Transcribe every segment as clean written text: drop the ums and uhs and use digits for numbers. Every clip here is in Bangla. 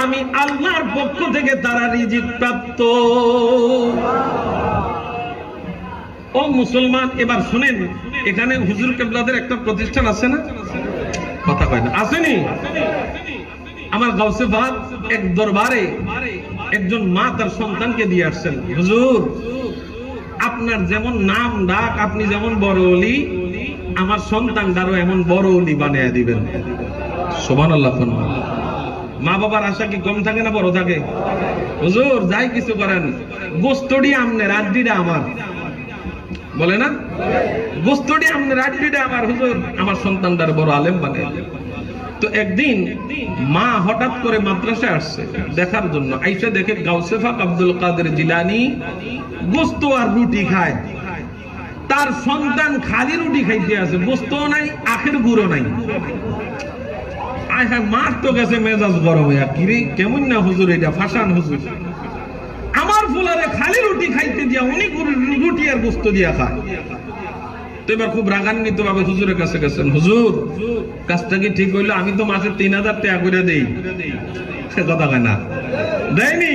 আমি আল্লাহর পক্ষ থেকে তারা রিজিক প্রাপ্ত। ও মুসলমান, এবার শুনেন, এখানে হুজুর কেবলাদের একটা প্রতিষ্ঠান আছে না? কথা কয় না, আসেনি? আমার গাউসে বাদ এক দরবারে একজন মা তার সন্তানকে দিয়ে আসছেন, হুজুর আপনার যেমন নাম ডাক, আপনি যেমন বড় ওলি, আমার সন্তানটারও এমন বড় ওলি বানিয়ে দিবেন। সুবহানাল্লাহ। মা বাবার আশা কি কম থাকে না বড় থাকে? হুজুর যাই কিছু করেন, গোস্তটি আমনের, আড্ডিটা আমার, বলে না? গোস্তটি আমনের, আড্ডিটা আমার, হুজুর আমার সন্তানটার বড় আলেম বানিয়ে দিবেন। তো একদিন মা হঠাৎ করে মাদ্রাসায় আসছে দেখার জন্য, আইসা দেখে গাউসে পাক আব্দুল কাদের জিলানী গোস্ত আর রুটি খায়, তার সন্তান খালি রুটি খাইতে আছে, গোস্তও নাই, আখের গুঁড়ো নাই। মার তো গেছে মেজাজ গরম হইয়া, কিরে কেমন না হুজুর, এটা ফাঁসান হুজুর, আমার ফুলারে খালি রুটি খাইতে দিয়া উনি রুটি আর গোস্ত দিয়া খায়। তো এবার খুব রাগান্বিত ভাবে হুজুরের কাছে গেছেন, হুজুর কাজটা কি ঠিক হইলো? আমি তো মাসে 3000 টাকা করে দেই। সে কথা কয় না, দেয়নি?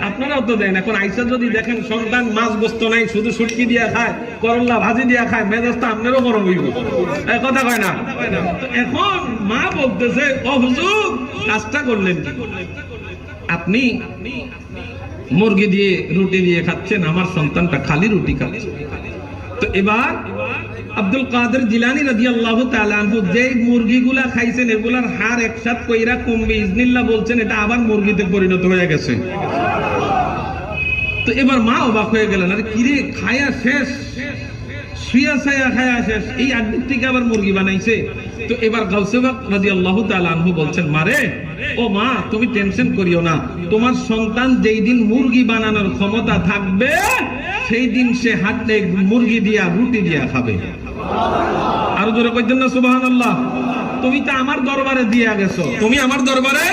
আপনারাও তো দেন। এখন আইসা যদি দেখেন সন্তান মাছ গোস্ত নাই, শুধু শুটকি দিয়া খায়, করল্লা ভাজি দিয়া খায়, মেজাজটা আপনারও গরম হইব। কথা কয় না? এখন মা বলতেছে, ও হুজুর কাজটা করলেন কি? আপনি মুরগি দিয়ে রুটি দিয়ে খাচ্ছেন, আমার সন্তানটা খালি রুটি খাচ্ছে। তো এবার আব্দুল কাদের জিলানী রাদিয়াল্লাহু তাআলা আনহু যে মুরগিগুলা খাইছেন এগুলার হার একসাথ কইরা কমবে ইজনিল্লাহ বলছেন, এটা আবার মুরগিতে পরিণত হয়ে গেছে। তো এবার মা অবাক হয়ে গেলেন, আরে কিরে খায়া শেষ, শুয়া ছায়া খায়া শেষ, এই আড্ডির থেকে আবার মুরগি বানাইছে। তো এবার গাউসে পাক রাদিয়াল্লাহু তাআলা আনহু বলছেন, মারে ও মা তুমি টেনশন করিও না, তোমার সন্তান যেই দিন মুরগি বানানোর ক্ষমতা থাকবে সেই দিন সে হাতে মুরগি দিয়া রুটি দিয়া খাবে। আরো জোরে কইতেন না সুবহানাল্লাহ? তুমি তো আমার দরবারে দিয়া গেছো, তুমি আমার দরবারে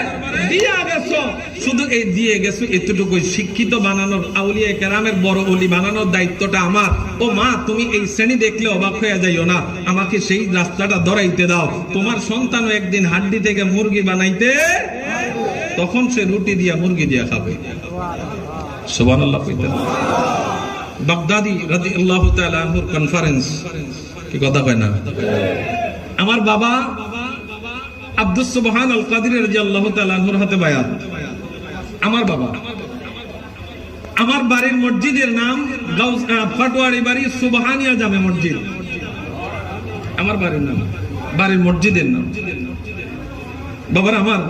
দিয়া গেছো, শুধু এই দিয়ে গেছো এতটুকু, শিক্ষিত বানানোর, আউলিয়া কেরামের বড় ওলি বানানোর দায়িত্বটা আমার। ও মা তুমি এই শ্রেণী দেখলে অবাক হয়ে যাইও না, আমাকে সেই রাস্তাটা ধরাইতে দাও। তোমার সন্তানও একদিন হাড্ডি থেকে মুরগি বানাইতে, তখন সে রুটি দিয়া মুরগি দিয়া খাবে। সুবহানাল্লাহ কইতেন। বাগদাদি রাদিয়াল্লাহু তাআলা আনহুর কনফারেন্স, কি কথা কয় না? আমার বাবা আব্দুস সুবহান আল কাদির রাদিয়াল্লাহু তাআলা আনহুর হাতে বায়াত। আমার বাবা, আমার বাড়ির মসজিদের নাম ফাটোয়ারি বাড়ি সুবহানিয়া জামে মসজিদ, আমার বাড়ির নাম, বাড়ির মসজিদের নাম। বাবার আমার